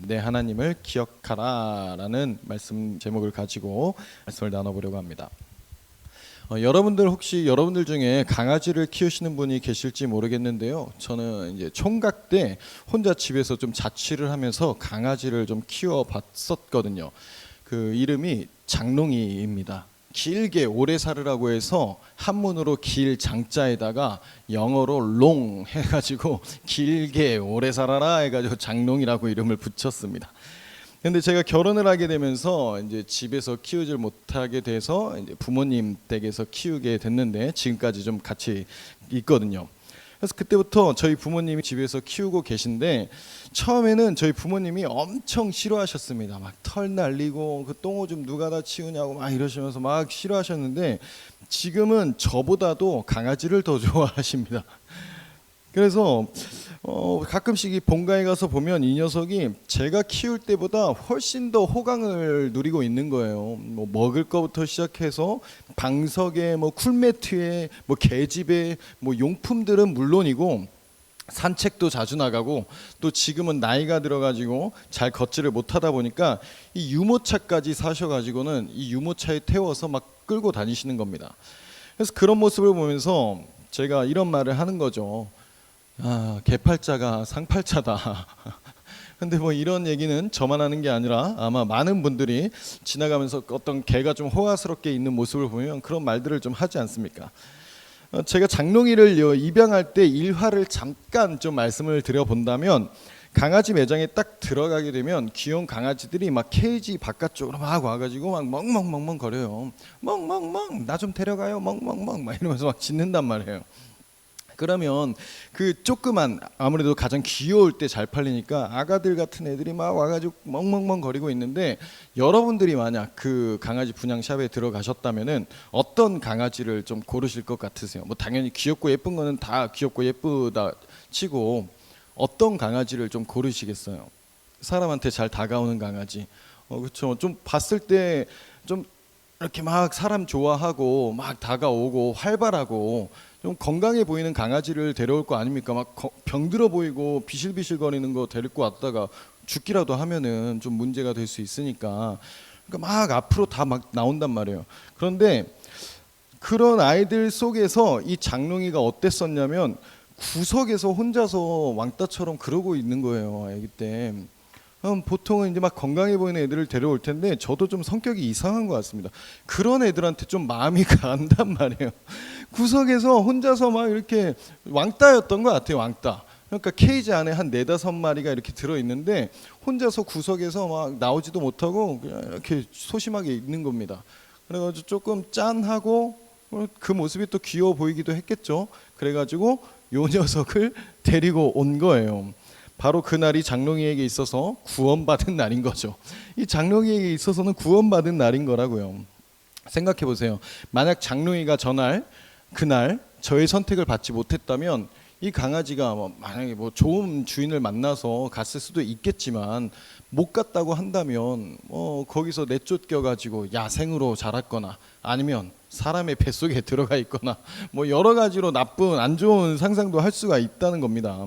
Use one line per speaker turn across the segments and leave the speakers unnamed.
내 하나님을 기억하라 라는 말씀 제목을 가지고 말씀을 나눠보려고 합니다. 여러분들 혹시 여러분들 중에 강아지를 키우시는 분이 계실지 모르겠는데요. 저는 이제 총각 때 혼자 집에서 좀 자취를 하면서 강아지를 좀 키워봤었거든요. 그 이름이 장롱이입니다. 길게 오래 살으라고 해서 한문으로 길 장자에다가 영어로 롱 해가지고 길게 오래 살아라 해가지고 장롱이라고 이름을 붙였습니다. 근데 제가 결혼을 하게 되면서 이제 집에서 키우질 못하게 돼서 이제 부모님 댁에서 키우게 됐는데 지금까지 좀 같이 있거든요. 그래서 그때부터 저희 부모님이 집에서 키우고 계신데 처음에는 저희 부모님이 엄청 싫어하셨습니다. 막 털 날리고 그 똥오줌 누가 다 치우냐고 막 이러시면서 막 싫어하셨는데 지금은 저보다도 강아지를 더 좋아하십니다. 그래서 가끔씩 이 본가에 가서 보면 이 녀석이 제가 키울 때보다 훨씬 더 호강을 누리고 있는 거예요. 뭐 먹을 거부터 시작해서 방석에 뭐 쿨매트에 뭐 계집에 뭐 용품들은 물론이고 산책도 자주 나가고 또 지금은 나이가 들어가지고 잘 걷지를 못하다 보니까 이 유모차까지 사셔가지고는 이 유모차에 태워서 막 끌고 다니시는 겁니다. 그래서 그런 모습을 보면서 제가 이런 말을 하는 거죠. 아, 개팔자가 상팔자다. 근데 뭐 이런 얘기는 저만 하는 게 아니라 아마 많은 분들이 지나가면서 어떤 개가 좀 호화스럽게 있는 모습을 보면 그런 말들을 좀 하지 않습니까? 제가 장롱이를 입양할 때 일화를 잠깐 좀 말씀을 드려본다면 강아지 매장에 딱 들어가게 되면 귀여운 강아지들이 막 케이지 바깥쪽으로 막 와가지고 막 멍멍멍멍 거려요. 멍멍멍 나 좀 데려가요 멍멍멍 막 이러면서 막 짖는단 말이에요. 그러면 그 조그만 아무래도 가장 귀여울 때 잘 팔리니까 아가들 같은 애들이 막 와가지고 멍멍멍 거리고 있는데 여러분들이 만약 그 강아지 분양샵에 들어가셨다면은 어떤 강아지를 좀 고르실 것 같으세요? 뭐 당연히 귀엽고 예쁜 거는 다 귀엽고 예쁘다 치고 어떤 강아지를 좀 고르시겠어요? 사람한테 잘 다가오는 강아지. 그렇죠. 좀 봤을 때 좀 이렇게 막 사람 좋아하고 막 다가오고 활발하고 좀 건강해 보이는 강아지를 데려올 거 아닙니까? 막 병들어 보이고 비실비실거리는 거 데리고 왔다가 죽기라도 하면은 좀 문제가 될 수 있으니까 그러니까 막 앞으로 다 막 나온단 말이에요. 그런데 그런 아이들 속에서 이 장롱이가 어땠었냐면 구석에서 혼자서 왕따처럼 그러고 있는 거예요. 아기 때. 보통은 이제 막 건강해 보이는 애들을 데려올 텐데 저도 좀 성격이 이상한 것 같습니다. 그런 애들한테 좀 마음이 간단 말이에요. 구석에서 혼자서 막 이렇게 왕따였던 것 같아요. 왕따. 그러니까 케이지 안에 한 4-5마리가 이렇게 들어있는데 혼자서 구석에서 막 나오지도 못하고 그냥 이렇게 소심하게 있는 겁니다. 그래가지고 조금 짠하고 그 모습이 또 귀여워 보이기도 했겠죠. 그래가지고 요 녀석을 데리고 온 거예요. 바로 그날이 장롱이에게 있어서 구원받은 날인 거죠. 이 장롱이에게 있어서는 구원받은 날인 거라고요. 생각해 보세요. 만약 장롱이가 그날 저의 선택을 받지 못했다면 이 강아지가 만약에 뭐 좋은 주인을 만나서 갔을 수도 있겠지만 못 갔다고 한다면 거기서 내쫓겨 가지고 야생으로 자랐거나 아니면 사람의 뱃속에 들어가 있거나 뭐 여러 가지로 나쁜 안 좋은 상상도 할 수가 있다는 겁니다.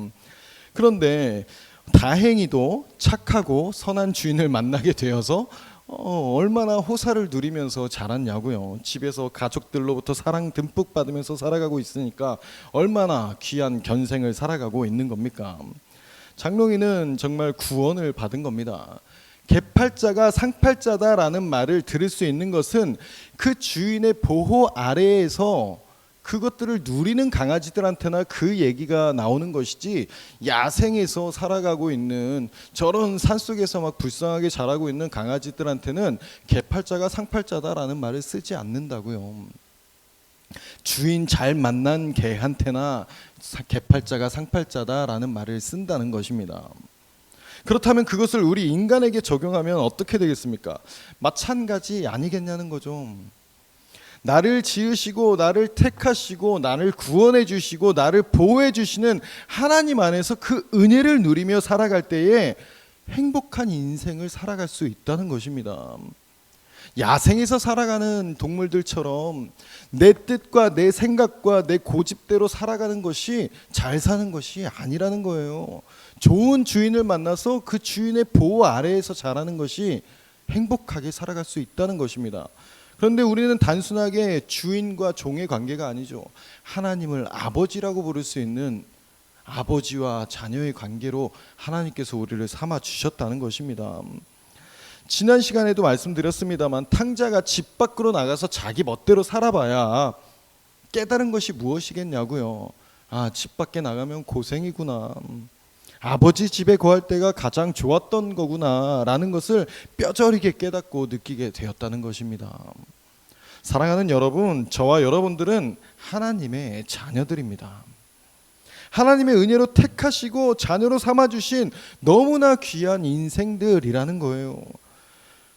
그런데 다행히도 착하고 선한 주인을 만나게 되어서 얼마나 호사를 누리면서 자랐냐고요. 집에서 가족들로부터 사랑 듬뿍 받으면서 살아가고 있으니까 얼마나 귀한 견생을 살아가고 있는 겁니까? 장롱이는 정말 구원을 받은 겁니다. 개팔자가 상팔자다라는 말을 들을 수 있는 것은 그 주인의 보호 아래에서 그것들을 누리는 강아지들한테나 그 얘기가 나오는 것이지 야생에서 살아가고 있는 저런 산속에서 막 불쌍하게 자라고 있는 강아지들한테는 개팔자가 상팔자다라는 말을 쓰지 않는다고요. 주인 잘 만난 개한테나 개팔자가 상팔자다라는 말을 쓴다는 것입니다. 그렇다면 그것을 우리 인간에게 적용하면 어떻게 되겠습니까? 마찬가지 아니겠냐는 거죠. 나를 지으시고 나를 택하시고 나를 구원해 주시고 나를 보호해 주시는 하나님 안에서 그 은혜를 누리며 살아갈 때에 행복한 인생을 살아갈 수 있다는 것입니다. 야생에서 살아가는 동물들처럼 내 뜻과 내 생각과 내 고집대로 살아가는 것이 잘 사는 것이 아니라는 거예요. 좋은 주인을 만나서 그 주인의 보호 아래에서 자라는 것이 행복하게 살아갈 수 있다는 것입니다. 그런데 우리는 단순하게 주인과 종의 관계가 아니죠. 하나님을 아버지라고 부를 수 있는 아버지와 자녀의 관계로 하나님께서 우리를 삼아 주셨다는 것입니다. 지난 시간에도 말씀드렸습니다만 탕자가 집 밖으로 나가서 자기 멋대로 살아봐야 깨달은 것이 무엇이겠냐고요. 집 밖에 나가면 고생이구나. 아버지 집에 거할 때가 가장 좋았던 거구나 라는 것을 뼈저리게 깨닫고 느끼게 되었다는 것입니다. 사랑하는 여러분, 저와 여러분들은 하나님의 자녀들입니다. 하나님의 은혜로 택하시고 자녀로 삼아주신 너무나 귀한 인생들이라는 거예요.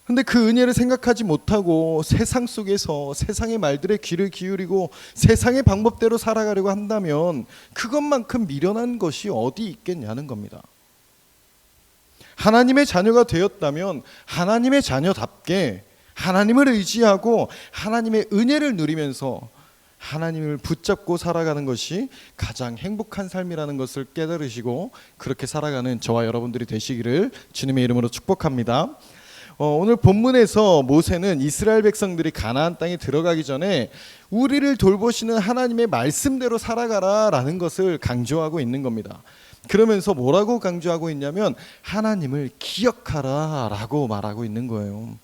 근데 그 은혜를 생각하지 못하고 세상 속에서 세상의 말들에 귀를 기울이고 세상의 방법대로 살아가려고 한다면 그것만큼 미련한 것이 어디 있겠냐는 겁니다. 하나님의 자녀가 되었다면 하나님의 자녀답게 하나님을 의지하고 하나님의 은혜를 누리면서 하나님을 붙잡고 살아가는 것이 가장 행복한 삶이라는 것을 깨달으시고 그렇게 살아가는 저와 여러분들이 되시기를 주님의 이름으로 축복합니다. 오늘 본문에서 모세는 이스라엘 백성들이 가나안 땅에 들어가기 전에 우리를 돌보시는 하나님의 말씀대로 살아가라라는 것을 강조하고 있는 겁니다. 그러면서 뭐라고 강조하고 있냐면 하나님을 기억하라라고 말하고 있는 거예요.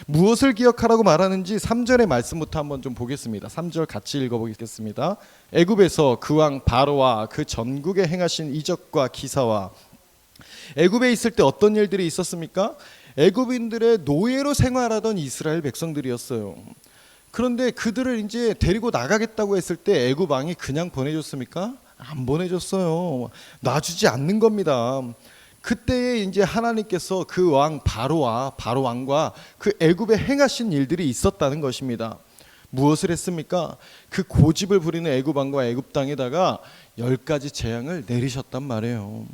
무엇을 기억하라고 말하는지 3절의 말씀부터 한번 좀 보겠습니다. 3절 같이 읽어보겠습니다. 애굽에서 그 왕 바로와 그 전국에 행하신 이적과 기사와 애굽에 있을 때 어떤 일들이 있었습니까? 애굽인들의 노예로 생활하던 이스라엘 백성들이었어요. 그런데 그들을 이제 데리고 나가겠다고 했을 때 애굽 왕이 그냥 보내줬습니까? 안 보내줬어요. 놔주지 않는 겁니다. 그때에 이제 하나님께서 그 왕 바로와 바로 왕과 그 애굽에 행하신 일들이 있었다는 것입니다. 무엇을 했습니까? 그 고집을 부리는 애굽 왕과 애굽 땅에다가 10가지 재앙을 내리셨단 말이에요.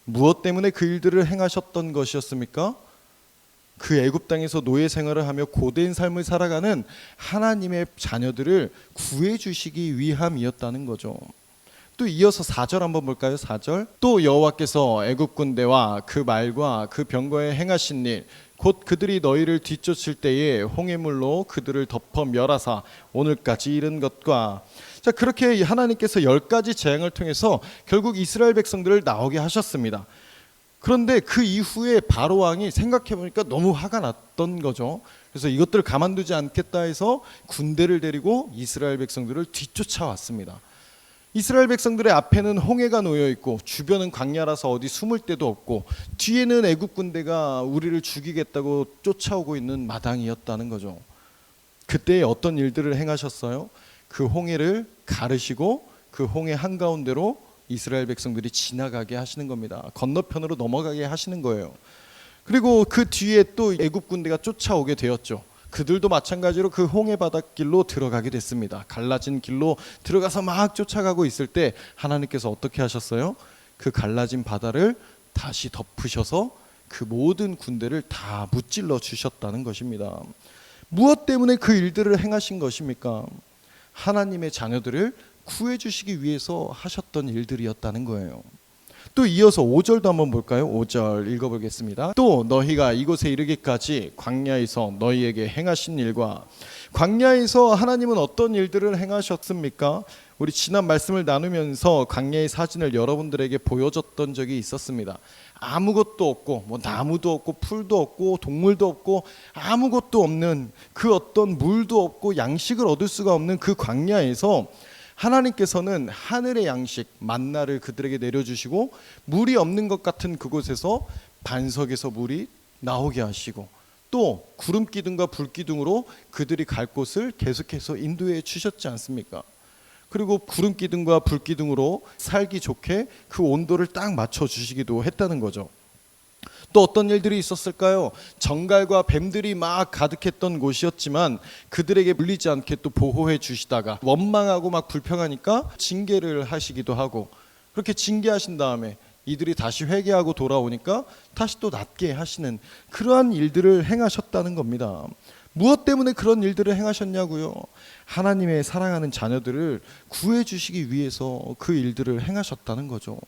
무엇 때문에 그 일들을 행하셨던 것이었습니까? 그 애굽 땅에서 노예 생활을 하며 고된 삶을 살아가는 하나님의 자녀들을 구해 주시기 위함이었다는 거죠. 또 이어서 4절 한번 볼까요? 4절. 또 여호와께서 애굽 군대와 그 말과 그 병거에 행하신 일 곧 그들이 너희를 뒤쫓을 때에 홍해물로 그들을 덮어 멸하사 오늘까지 이른 것과 자 그렇게 하나님께서 10가지 재앙을 통해서 결국 이스라엘 백성들을 나오게 하셨습니다. 그런데 그 이후에 바로 왕이 생각해보니까 너무 화가 났던 거죠. 그래서 이것들을 가만두지 않겠다 해서 군대를 데리고 이스라엘 백성들을 뒤쫓아왔습니다. 이스라엘 백성들의 앞에는 홍해가 놓여 있고 주변은 광야라서 어디 숨을 데도 없고 뒤에는 애굽 군대가 우리를 죽이겠다고 쫓아오고 있는 마당이었다는 거죠. 그때 어떤 일들을 행하셨어요? 그 홍해를 가르시고 그 홍해 한가운데로 이스라엘 백성들이 지나가게 하시는 겁니다. 건너편으로 넘어가게 하시는 거예요. 그리고 그 뒤에 또 애굽 군대가 쫓아오게 되었죠. 그들도 마찬가지로 그 홍해 바닷길로 들어가게 됐습니다. 갈라진 길로 들어가서 막 쫓아가고 있을 때 하나님께서 어떻게 하셨어요? 그 갈라진 바다를 다시 덮으셔서 그 모든 군대를 다 무찔러 주셨다는 것입니다. 무엇 때문에 그 일들을 행하신 것입니까? 하나님의 자녀들을 구해 주시기 위해서 하셨던 일들이었다는 거예요. 또 이어서 5절도 한번 볼까요? 5절 읽어보겠습니다. 또 너희가 이곳에 이르기까지 광야에서 너희에게 행하신 일과 광야에서 하나님은 어떤 일들을 행하셨습니까? 우리 지난 말씀을 나누면서 광야의 사진을 여러분들에게 보여줬던 적이 있었습니다. 아무것도 없고 뭐 나무도 없고 풀도 없고 동물도 없고 아무것도 없는 그 어떤 물도 없고 양식을 얻을 수가 없는 그 광야에서 하나님께서는 하늘의 양식 만나를 그들에게 내려주시고 물이 없는 것 같은 그곳에서 반석에서 물이 나오게 하시고 또 구름 기둥과 불 기둥으로 그들이 갈 곳을 계속해서 인도해 주셨지 않습니까? 그리고 구름 기둥과 불 기둥으로 살기 좋게 그 온도를 딱 맞춰 주시기도 했다는 거죠. 또 어떤 일들이 있었을까요? 정갈과 뱀들이 막 가득했던 곳이었지만 그들에게 물리지 않게 또 보호해 주시다가 원망하고 막 불평하니까 징계를 하시기도 하고 그렇게 징계하신 다음에 이들이 다시 회개하고 돌아오니까 다시 또 낫게 하시는 그러한 일들을 행하셨다는 겁니다. 무엇 때문에 그런 일들을 행하셨냐고요? 하나님의 사랑하는 자녀들을 구해 주시기 위해서 그 일들을 행하셨다는 거죠.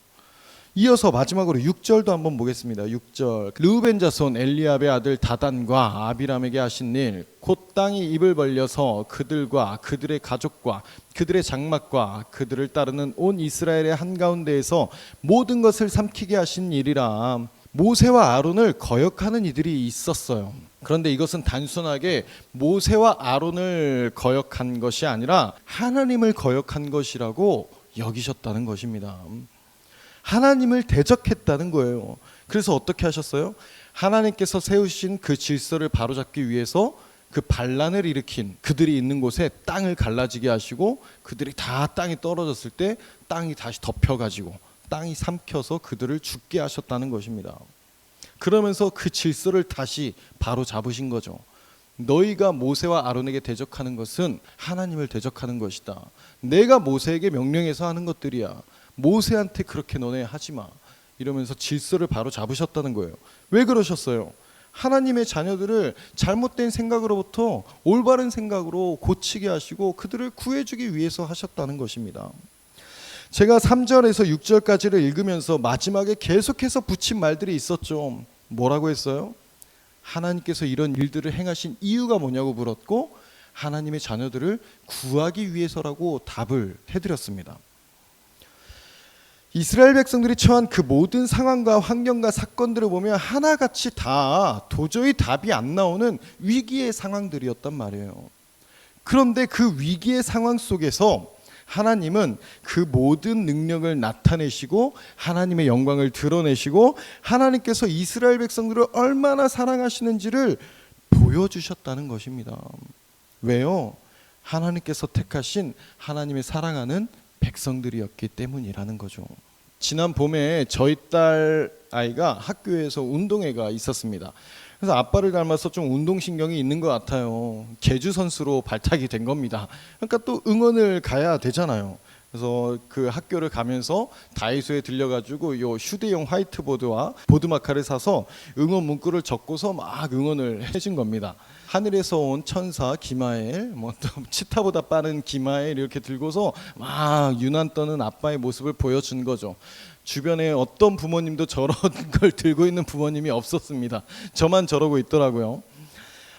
이어서 마지막으로 6절도 한번 보겠습니다. 6절. 르우벤 자손 엘리압의 아들 다단과 아비람에게 하신 일, 곧 땅이 입을 벌려서 그들과 그들의 가족과 그들의 장막과 그들을 따르는 온 이스라엘의 한가운데에서 모든 것을 삼키게 하신 일이라. 모세와 아론을 거역하는 이들이 있었어요. 그런데 이것은 단순하게 모세와 아론을 거역한 것이 아니라 하나님을 거역한 것이라고 여기셨다는 것입니다. 하나님을 대적했다는 거예요. 그래서 어떻게 하셨어요? 하나님께서 세우신 그 질서를 바로잡기 위해서 그 반란을 일으킨 그들이 있는 곳에 땅을 갈라지게 하시고, 그들이 다 땅이 떨어졌을 때 땅이 다시 덮여가지고 땅이 삼켜서 그들을 죽게 하셨다는 것입니다. 그러면서 그 질서를 다시 바로잡으신 거죠. 너희가 모세와 아론에게 대적하는 것은 하나님을 대적하는 것이다. 내가 모세에게 명령해서 하는 것들이야. 모세한테 그렇게 너네 하지마, 이러면서 질서를 바로 잡으셨다는 거예요. 왜 그러셨어요? 하나님의 자녀들을 잘못된 생각으로부터 올바른 생각으로 고치게 하시고 그들을 구해주기 위해서 하셨다는 것입니다. 제가 3절에서 6절까지를 읽으면서 마지막에 계속해서 붙인 말들이 있었죠. 뭐라고 했어요? 하나님께서 이런 일들을 행하신 이유가 뭐냐고 물었고, 하나님의 자녀들을 구하기 위해서라고 답을 해드렸습니다. 이스라엘 백성들이 처한 그 모든 상황과 환경과 사건들을 보면 하나같이 다 도저히 답이 안 나오는 위기의 상황들이었단 말이에요. 그런데 그 위기의 상황 속에서 하나님은 그 모든 능력을 나타내시고 하나님의 영광을 드러내시고 하나님께서 이스라엘 백성들을 얼마나 사랑하시는지를 보여주셨다는 것입니다. 왜요? 하나님께서 택하신 하나님의 사랑하는 백성들이었기 때문이라는 거죠. 지난 봄에 저희 딸 아이가 학교에서 운동회가 있었습니다. 그래서 아빠를 닮아서 좀 운동신경이 있는 것 같아요. 계주 선수로 발탁이 된 겁니다. 그러니까 또 응원을 가야 되잖아요. 그래서 그 학교를 가면서 다이소에 들려가지고 요 휴대용 화이트보드와 보드마카를 사서 응원 문구를 적고서 막 응원을 해준 겁니다. 하늘에서 온 천사 기마엘, 뭐 또 치타보다 빠른 기마엘 이렇게 들고서 막 유난 떠는 아빠의 모습을 보여준 거죠. 주변에 어떤 부모님도 저런 걸 들고 있는 부모님이 없었습니다. 저만 저러고 있더라고요.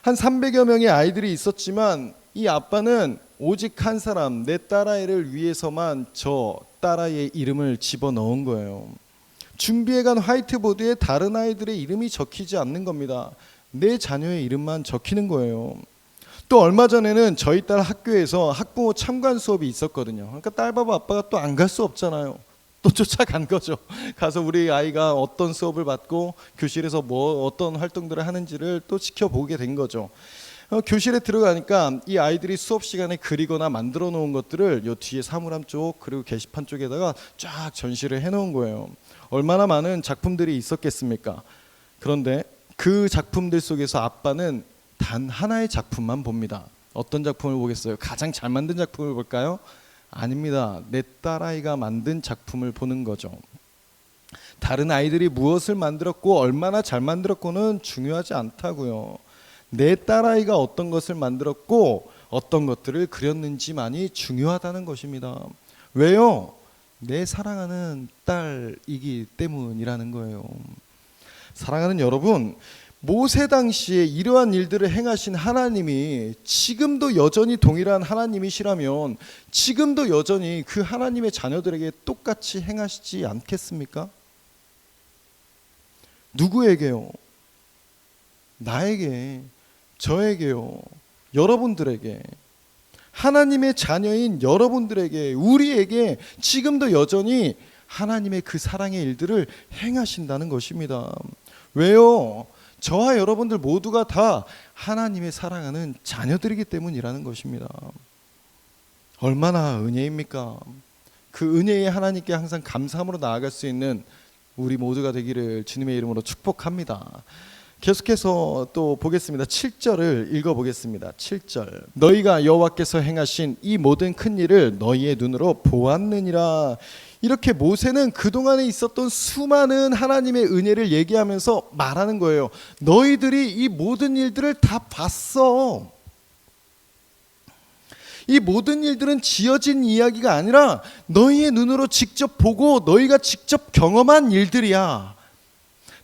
한 300여 명의 아이들이 있었지만 이 아빠는 오직 한 사람, 내 딸아이를 위해서만 저 딸아이의 이름을 집어넣은 거예요. 준비해간 화이트보드에 다른 아이들의 이름이 적히지 않는 겁니다. 내 자녀의 이름만 적히는 거예요. 또 얼마 전에는 저희 딸 학교에서 학부모 참관 수업이 있었거든요. 그러니까 딸바보 아빠가 또 안 갈 수 없잖아요. 또 쫓아간 거죠. 가서 우리 아이가 어떤 수업을 받고 교실에서 뭐 어떤 활동들을 하는지를 또 지켜보게 된 거죠. 교실에 들어가니까 이 아이들이 수업 시간에 그리거나 만들어 놓은 것들을 요 뒤에 사물함 쪽 그리고 게시판 쪽에다가 쫙 전시를 해 놓은 거예요. 얼마나 많은 작품들이 있었겠습니까? 그런데 그 작품들 속에서 아빠는 단 하나의 작품만 봅니다. 어떤 작품을 보겠어요? 가장 잘 만든 작품을 볼까요? 아닙니다. 내 딸아이가 만든 작품을 보는 거죠. 다른 아이들이 무엇을 만들었고 얼마나 잘 만들었고는 중요하지 않다고요. 내 딸아이가 어떤 것을 만들었고 어떤 것들을 그렸는지만이 중요하다는 것입니다. 왜요? 내 사랑하는 딸이기 때문이라는 거예요. 사랑하는 여러분, 모세 당시에 이러한 일들을 행하신 하나님이 지금도 여전히 동일한 하나님이시라면 지금도 여전히 그 하나님의 자녀들에게 똑같이 행하시지 않겠습니까? 누구에게요? 나에게, 저에게요, 여러분들에게, 하나님의 자녀인 여러분들에게, 우리에게 지금도 여전히 하나님의 그 사랑의 일들을 행하신다는 것입니다. 왜요? 저와 여러분들 모두가 다 하나님의 사랑하는 자녀들이기 때문이라는 것입니다. 얼마나 은혜입니까? 그 은혜에 하나님께 항상 감사함으로 나아갈 수 있는 우리 모두가 되기를 주님의 이름으로 축복합니다. 계속해서 또 보겠습니다. 7절을 읽어보겠습니다. 7절. 너희가 여호와께서 행하신 이 모든 큰 일을 너희의 눈으로 보았느니라. 이렇게 모세는 그동안에 있었던 수많은 하나님의 은혜를 얘기하면서 말하는 거예요. 너희들이 이 모든 일들을 다 봤어. 이 모든 일들은 지어진 이야기가 아니라 너희의 눈으로 직접 보고 너희가 직접 경험한 일들이야.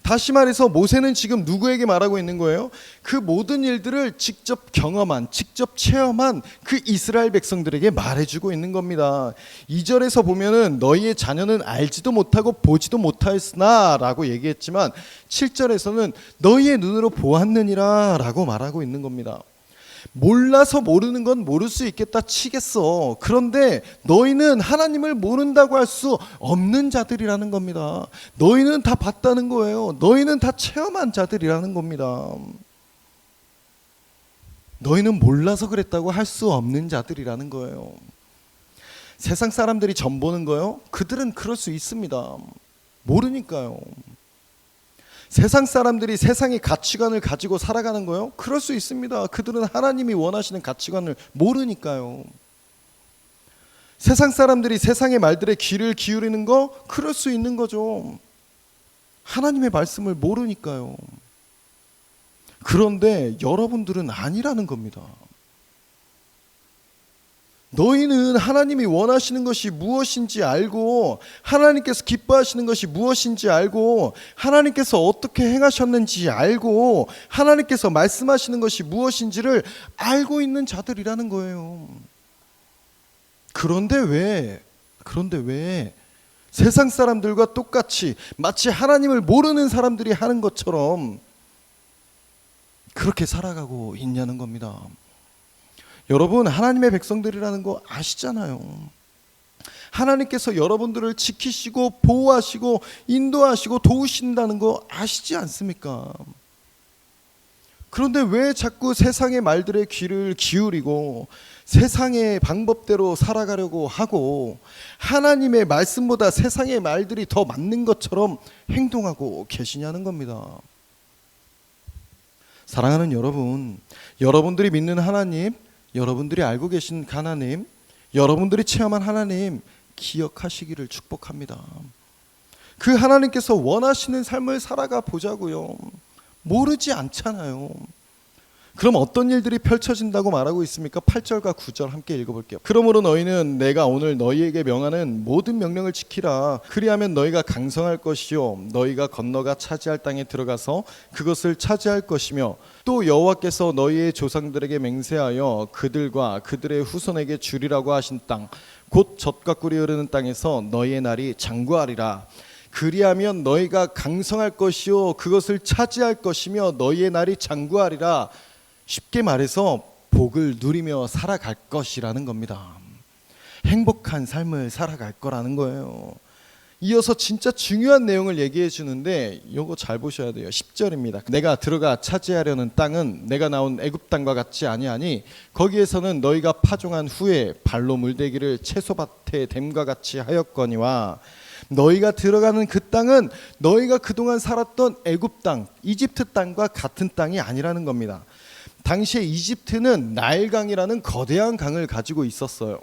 다시 말해서 모세는 지금 누구에게 말하고 있는 거예요? 그 모든 일들을 직접 경험한, 직접 체험한 그 이스라엘 백성들에게 말해주고 있는 겁니다. 2절에서 보면은 너희의 자녀는 알지도 못하고 보지도 못하였으나 라고 얘기했지만 7절에서는 너희의 눈으로 보았느니라 라고 말하고 있는 겁니다. 몰라서 모르는 건 모를 수 있겠다 치겠어. 그런데 너희는 하나님을 모른다고 할 수 없는 자들이라는 겁니다. 너희는 다 봤다는 거예요. 너희는 다 체험한 자들이라는 겁니다. 너희는 몰라서 그랬다고 할 수 없는 자들이라는 거예요. 세상 사람들이 점 보는 거요? 그들은 그럴 수 있습니다. 모르니까요. 세상 사람들이 세상의 가치관을 가지고 살아가는 거요? 그럴 수 있습니다. 그들은 하나님이 원하시는 가치관을 모르니까요. 세상 사람들이 세상의 말들에 귀를 기울이는 거? 그럴 수 있는 거죠. 하나님의 말씀을 모르니까요. 그런데 여러분들은 아니라는 겁니다. 너희는 하나님이 원하시는 것이 무엇인지 알고 하나님께서 기뻐하시는 것이 무엇인지 알고 하나님께서 어떻게 행하셨는지 알고 하나님께서 말씀하시는 것이 무엇인지를 알고 있는 자들이라는 거예요. 그런데 왜 세상 사람들과 똑같이 마치 하나님을 모르는 사람들이 하는 것처럼 그렇게 살아가고 있냐는 겁니다. 여러분, 하나님의 백성들이라는 거 아시잖아요. 하나님께서 여러분들을 지키시고 보호하시고 인도하시고 도우신다는 거 아시지 않습니까? 그런데 왜 자꾸 세상의 말들에 귀를 기울이고 세상의 방법대로 살아가려고 하고 하나님의 말씀보다 세상의 말들이 더 맞는 것처럼 행동하고 계시냐는 겁니다. 사랑하는 여러분, 여러분들이 믿는 하나님, 여러분들이 알고 계신 하나님, 여러분들이 체험한 하나님 기억하시기를 축복합니다. 그 하나님께서 원하시는 삶을 살아가 보자고요. 모르지 않잖아요. 그럼 어떤 일들이 펼쳐진다고 말하고 있습니까? 8절과 9절 함께 읽어볼게요. 그러므로 너희는 내가 오늘 너희에게 명하는 모든 명령을 지키라. 그리하면 너희가 강성할 것이요 너희가 건너가 차지할 땅에 들어가서 그것을 차지할 것이며 또 여호와께서 너희의 조상들에게 맹세하여 그들과 그들의 후손에게 주리라고 하신 땅 곧 젖과 꿀이 흐르는 땅에서 너희의 날이 장구하리라. 그리하면 너희가 강성할 것이요 그것을 차지할 것이며 너희의 날이 장구하리라. 쉽게 말해서 복을 누리며 살아갈 것이라는 겁니다. 행복한 삶을 살아갈 거라는 거예요. 이어서 진짜 중요한 내용을 얘기해 주는데 이거 잘 보셔야 돼요. 10절입니다. 내가 들어가 차지하려는 땅은 내가 나온 애굽 땅과 같지 아니하니 거기에서는 너희가 파종한 후에 발로 물대기를 채소밭에 댐과 같이 하였거니와 너희가 들어가는 그 땅은 너희가 그동안 살았던 애굽 땅, 이집트 땅과 같은 땅이 아니라는 겁니다. 당시에 이집트는 나일강이라는 거대한 강을 가지고 있었어요.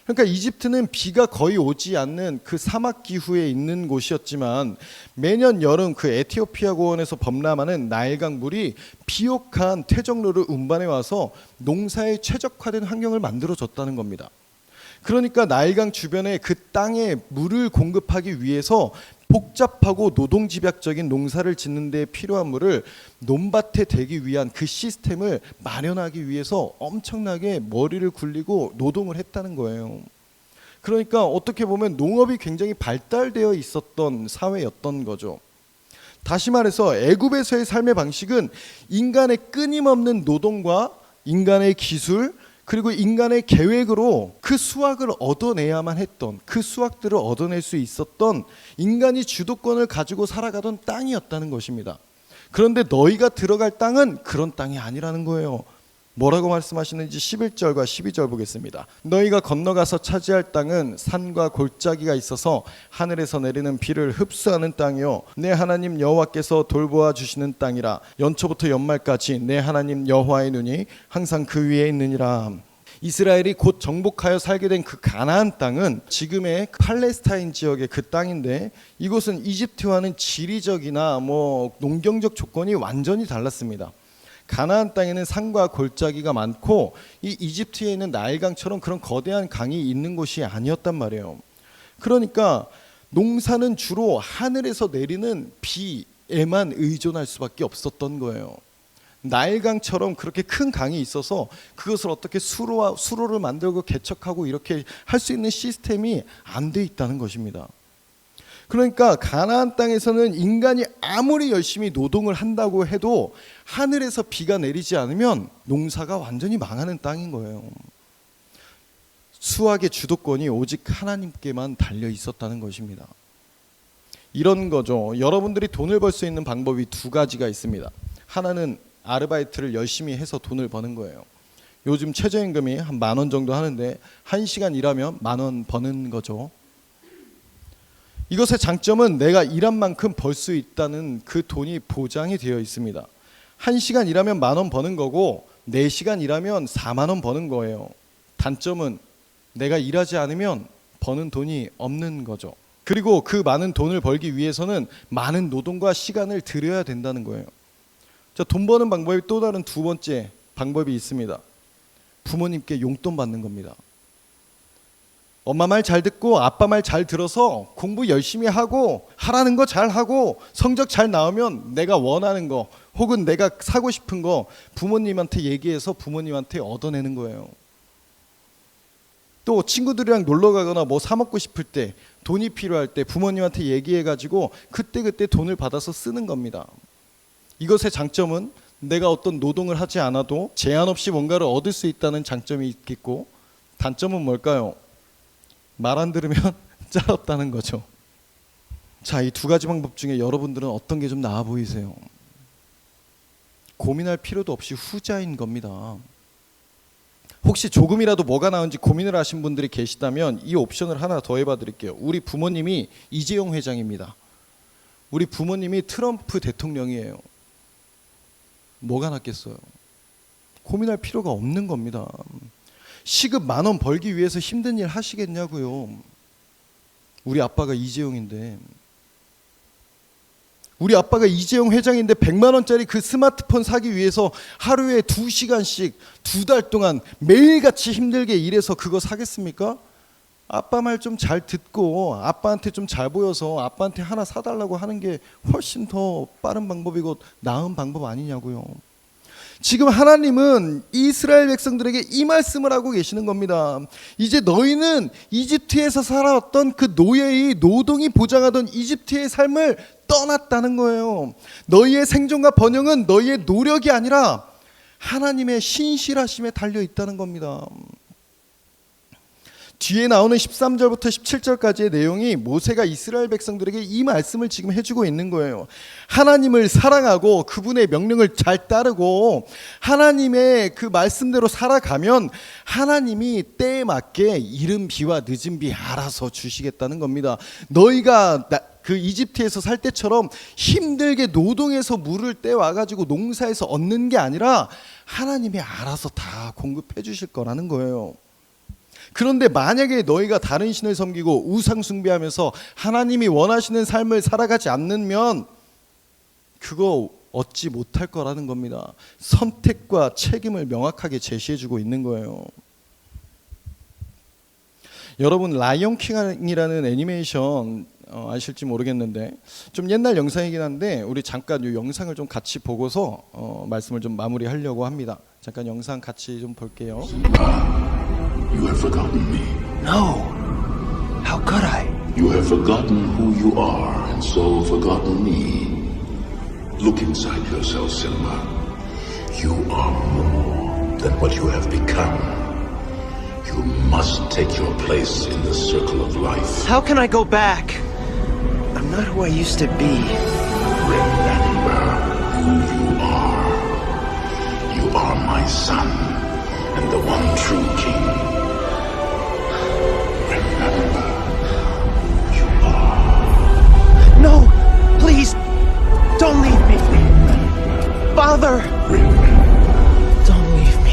그러니까 이집트는 비가 거의 오지 않는 그 사막 기후에 있는 곳이었지만 매년 여름 그 에티오피아 고원에서 범람하는 나일강 물이 비옥한 퇴적로를 운반해 와서 농사에 최적화된 환경을 만들어줬다는 겁니다. 그러니까 나일강 주변에 그 땅에 물을 공급하기 위해서 복잡하고 노동집약적인 농사를 짓는 데 필요한 물을 논밭에 대기 위한 그 시스템을 마련하기 위해서 엄청나게 머리를 굴리고 노동을 했다는 거예요. 그러니까 어떻게 보면 농업이 굉장히 발달되어 있었던 사회였던 거죠. 다시 말해서 애굽에서의 삶의 방식은 인간의 끊임없는 노동과 인간의 기술 그리고 인간의 계획으로 그 수확을 얻어내야만 했던 그 수확들을 얻어낼 수 있었던 인간이 주도권을 가지고 살아가던 땅이었다는 것입니다. 그런데 너희가 들어갈 땅은 그런 땅이 아니라는 거예요. 뭐라고 말씀하시는지 11절과 12절 보겠습니다. 너희가 건너가서 차지할 땅은 산과 골짜기가 있어서 하늘에서 내리는 비를 흡수하는 땅이요 내 하나님 여호와께서 돌보아 주시는 땅이라. 연초부터 연말까지 내 하나님 여호와의 눈이 항상 그 위에 있느니라. 이스라엘이 곧 정복하여 살게 된 그 가나안 땅은 지금의 팔레스타인 지역의 그 땅인데, 이곳은 이집트와는 지리적이나 농경적 조건이 완전히 달랐습니다. 가나안 땅에는 산과 골짜기가 많고 이 이집트에 있는 나일강처럼 그런 거대한 강이 있는 곳이 아니었단 말이에요. 그러니까 농사는 주로 하늘에서 내리는 비에만 의존할 수밖에 없었던 거예요. 나일강처럼 그렇게 큰 강이 있어서 그것을 어떻게 수로를 만들고 개척하고 이렇게 할 수 있는 시스템이 안 돼 있다는 것입니다. 그러니까 가나안 땅에서는 인간이 아무리 열심히 노동을 한다고 해도 하늘에서 비가 내리지 않으면 농사가 완전히 망하는 땅인 거예요. 수확의 주도권이 오직 하나님께만 달려 있었다는 것입니다. 이런 거죠. 여러분들이 돈을 벌 수 있는 방법이 두 가지가 있습니다. 하나는 아르바이트를 열심히 해서 돈을 버는 거예요. 요즘 최저임금이 한 10,000원 정도 하는데 1시간 일하면 10,000원 버는 거죠. 이것의 장점은 내가 일한 만큼 벌 수 있다는 그 돈이 보장이 되어 있습니다. 1시간 일하면 10,000원 버는 거고 4시간 일하면 40,000원 버는 거예요. 단점은 내가 일하지 않으면 버는 돈이 없는 거죠. 그리고 그 많은 돈을 벌기 위해서는 많은 노동과 시간을 들여야 된다는 거예요. 자, 돈 버는 방법이 또 다른 두 번째 방법이 있습니다. 부모님께 용돈 받는 겁니다. 엄마 말 잘 듣고 아빠 말 잘 들어서 공부 열심히 하고 하라는 거 잘 하고 성적 잘 나오면 내가 원하는 거 혹은 내가 사고 싶은 거 부모님한테 얘기해서 부모님한테 얻어내는 거예요. 또 친구들이랑 놀러 가거나 사 먹고 싶을 때, 돈이 필요할 때 부모님한테 얘기해가지고 그때그때 돈을 받아서 쓰는 겁니다. 이것의 장점은 내가 어떤 노동을 하지 않아도 제한 없이 뭔가를 얻을 수 있다는 장점이 있겠고, 단점은 뭘까요? 말 안 들으면 짤없다는 거죠. 자, 이 두 가지 방법 중에 여러분들은 어떤 게 좀 나아 보이세요? 고민할 필요도 없이 후자인 겁니다. 혹시 조금이라도 뭐가 나은지 고민을 하신 분들이 계시다면 이 옵션을 하나 더 해봐 드릴게요. 우리 부모님이 이재용 회장입니다. 우리 부모님이 트럼프 대통령이에요. 뭐가 낫겠어요? 고민할 필요가 없는 겁니다. 시급 10,000원 벌기 위해서 힘든 일 하시겠냐고요. 우리 아빠가 이재용인데, 우리 아빠가 이재용 회장인데 100만 원짜리 그 스마트폰 사기 위해서 하루에 2시간씩 2달 동안 매일같이 힘들게 일해서 그거 사겠습니까? 아빠 말 좀 잘 듣고 아빠한테 좀 잘 보여서 아빠한테 하나 사달라고 하는 게 훨씬 더 빠른 방법이고 나은 방법 아니냐고요. 지금 하나님은 이스라엘 백성들에게 이 말씀을 하고 계시는 겁니다. 이제 너희는 이집트에서 살아왔던 그 노예의 노동이 보장하던 이집트의 삶을 떠났다는 거예요. 너희의 생존과 번영은 너희의 노력이 아니라 하나님의 신실하심에 달려 있다는 겁니다. 뒤에 나오는 13절부터 17절까지의 내용이 모세가 이스라엘 백성들에게 이 말씀을 지금 해주고 있는 거예요. 하나님을 사랑하고 그분의 명령을 잘 따르고 하나님의 그 말씀대로 살아가면 하나님이 때에 맞게 이른 비와 늦은 비 알아서 주시겠다는 겁니다. 너희가 그 이집트에서 살 때처럼 힘들게 노동해서 물을 떼와가지고 농사에서 얻는 게 아니라 하나님이 알아서 다 공급해 주실 거라는 거예요. 그런데 만약에 너희가 다른 신을 섬기고 우상 숭배하면서 하나님이 원하시는 삶을 살아가지 않으면 그거 얻지 못할 거라는 겁니다. 선택과 책임을 명확하게 제시해주고 있는 거예요. 여러분, 라이언 킹이라는 애니메이션 아실지 모르겠는데 좀 옛날 영상이긴 한데 우리 잠깐 이 영상을 좀 같이 보고서 말씀을 좀 마무리하려고 합니다. 잠깐 영상 같이 좀 볼게요.
You have forgotten me.
No. How could I?
You have forgotten who you are, and so forgotten me. Look inside yourself, Simba. You are more than what you have become. You must take your place in the circle of life.
How can I go back? I'm not who I used to be.
Remember who you are. You are my son. and the one true king. Remember who you are.
No! Please! Don't leave me! Father! Don't leave me.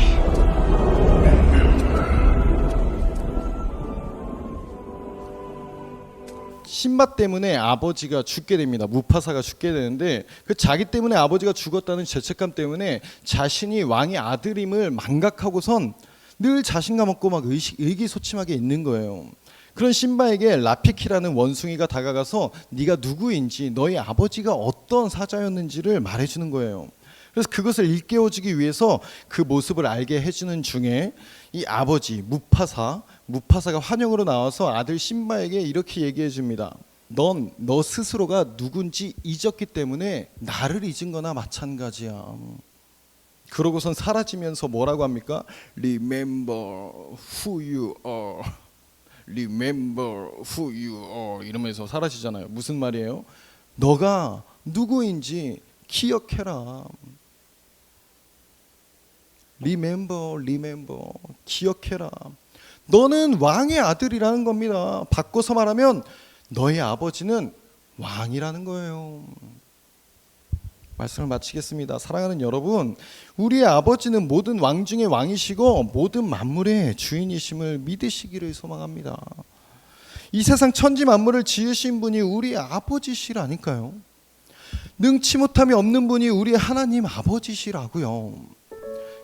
신바 때문에 아버지가 죽게 됩니다. 무파사가 죽게 되는데 그 자기 때문에 아버지가 죽었다는 죄책감 때문에 자신이 왕의 아들임을 망각하고선 늘 자신감 없고 막 의기소침하게 있는 거예요. 그런 신바에게 라피키라는 원숭이가 다가가서 네가 누구인지 너희 아버지가 어떤 사자였는지를 말해주는 거예요. 그래서 그것을 일깨워주기 위해서 그 모습을 알게 해주는 중에 이 아버지 무파사가 환영으로 나와서 아들 신바에게 이렇게 얘기해 줍니다. 넌 너 스스로가 누군지 잊었기 때문에 나를 잊은 거나 마찬가지야. 그러고선 사라지면서 뭐라고 합니까? Remember who you are. Remember who you are. 이러면서 사라지잖아요. 무슨 말이에요? 너가 누구인지 기억해라. Remember, 기억해라. 너는 왕의 아들이라는 겁니다. 바꿔서 말하면 너의 아버지는 왕이라는 거예요. 말씀을 마치겠습니다. 사랑하는 여러분, 우리의 아버지는 모든 왕 중에 왕이시고 모든 만물의 주인이심을 믿으시기를 소망합니다. 이 세상 천지 만물을 지으신 분이 우리 아버지시라니까요. 능치 못함이 없는 분이 우리 하나님 아버지시라고요.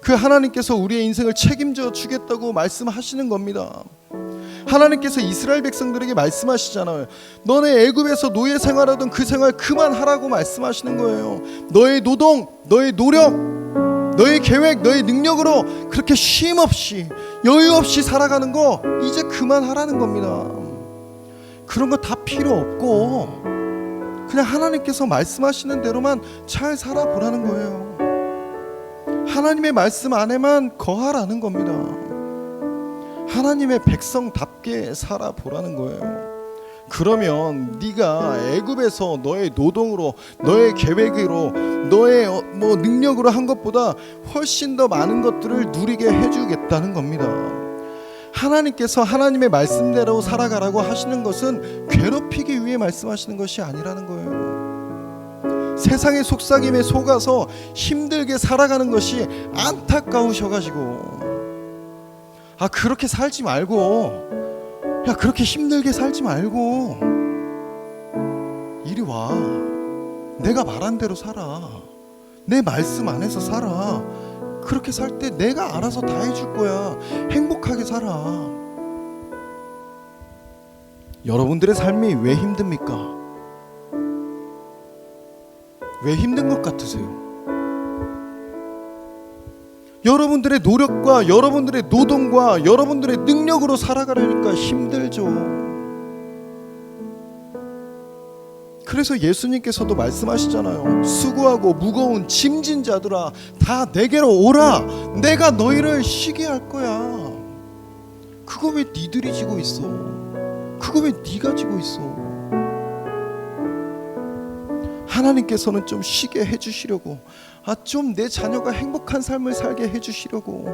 그 하나님께서 우리의 인생을 책임져 주겠다고 말씀하시는 겁니다. 하나님께서 이스라엘 백성들에게 말씀하시잖아요. 너네 애굽에서 노예 생활하던 그 생활 그만하라고 말씀하시는 거예요. 너의 노동, 너의 노력, 너의 계획, 너의 능력으로 그렇게 쉼 없이 여유 없이 살아가는 거 이제 그만하라는 겁니다. 그런 거 다 필요 없고 그냥 하나님께서 말씀하시는 대로만 잘 살아보라는 거예요. 하나님의 말씀 안에만 거하라는 겁니다. 하나님의 백성답게 살아보라는 거예요. 그러면 네가 애굽에서 너의 노동으로, 너의 계획으로, 너의 능력으로 한 것보다 훨씬 더 많은 것들을 누리게 해주겠다는 겁니다. 하나님께서 하나님의 말씀대로 살아가라고 하시는 것은 괴롭히기 위해 말씀하시는 것이 아니라는 거예요. 세상의 속삭임에 속아서 힘들게 살아가는 것이 안타까우셔가지고 그렇게 살지 말고 그렇게 힘들게 살지 말고 이리 와. 내가 말한 대로 살아. 내 말씀 안에서 살아. 그렇게 살 때 내가 알아서 다 해줄 거야. 행복하게 살아. 여러분들의 삶이 왜 힘듭니까? 왜 힘든 것 같으세요? 여러분들의 노력과 여러분들의 노동과 여러분들의 능력으로 살아가려니까 힘들죠. 그래서 예수님께서도 말씀하시잖아요. 수고하고 무거운 짐진 자들아 다 내게로 오라. 내가 너희를 쉬게 할 거야. 그거 왜 니들이 지고 있어? 그거 왜 니가 지고 있어? 하나님께서는 좀 쉬게 해주시려고 좀 내 자녀가 행복한 삶을 살게 해주시려고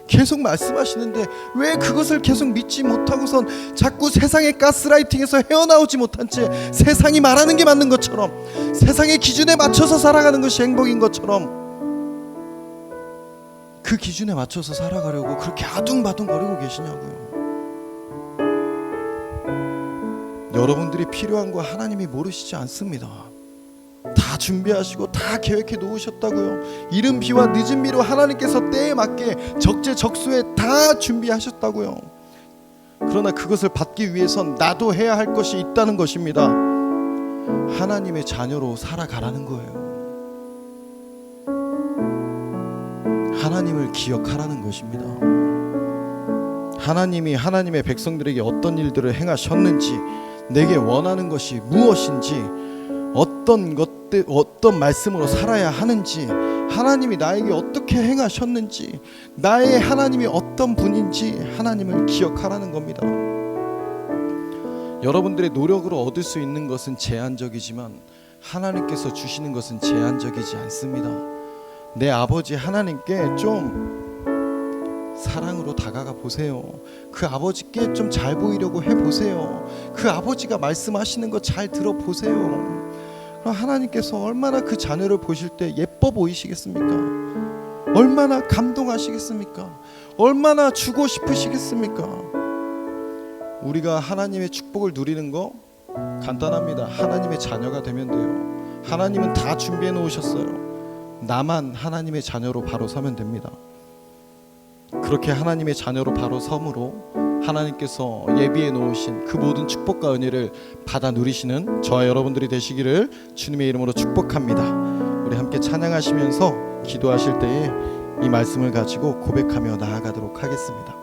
계속 말씀하시는데 왜 그것을 계속 믿지 못하고선 자꾸 세상의 가스라이팅에서 헤어나오지 못한 채 세상이 말하는 게 맞는 것처럼 세상의 기준에 맞춰서 살아가는 것이 행복인 것처럼 그 기준에 맞춰서 살아가려고 그렇게 아둥바둥거리고 계시냐고요. 여러분들이 필요한 거 하나님이 모르시지 않습니다. 다 준비하시고 다 계획해 놓으셨다고요. 이른 비와 늦은 비로 하나님께서 때에 맞게 적재적소에 다 준비하셨다고요. 그러나 그것을 받기 위해선 나도 해야 할 것이 있다는 것입니다. 하나님의 자녀로 살아가라는 거예요. 하나님을 기억하라는 것입니다. 하나님이 하나님의 백성들에게 어떤 일들을 행하셨는지, 내게 원하는 것이 무엇인지, 어떤 말씀으로 살아야 하는지, 하나님이 나에게 어떻게 행하셨는지, 나의 하나님이 어떤 분인지 하나님을 기억하라는 겁니다. 여러분들의 노력으로 얻을 수 있는 것은 제한적이지만 하나님께서 주시는 것은 제한적이지 않습니다. 내 아버지 하나님께 좀 사랑으로 다가가 보세요. 그 아버지께 좀 잘 보이려고 해보세요. 그 아버지가 말씀하시는 거 잘 들어보세요. 그럼 하나님께서 얼마나 그 자녀를 보실 때 예뻐 보이시겠습니까? 얼마나 감동하시겠습니까? 얼마나 주고 싶으시겠습니까? 우리가 하나님의 축복을 누리는 거 간단합니다. 하나님의 자녀가 되면 돼요. 하나님은 다 준비해 놓으셨어요. 나만 하나님의 자녀로 바로 서면 됩니다. 그렇게 하나님의 자녀로 바로 섬으로 하나님께서 예비해 놓으신 그 모든 축복과 은혜를 받아 누리시는 저와 여러분들이 되시기를 주님의 이름으로 축복합니다. 우리 함께 찬양하시면서 기도하실 때에 이 말씀을 가지고 고백하며 나아가도록 하겠습니다.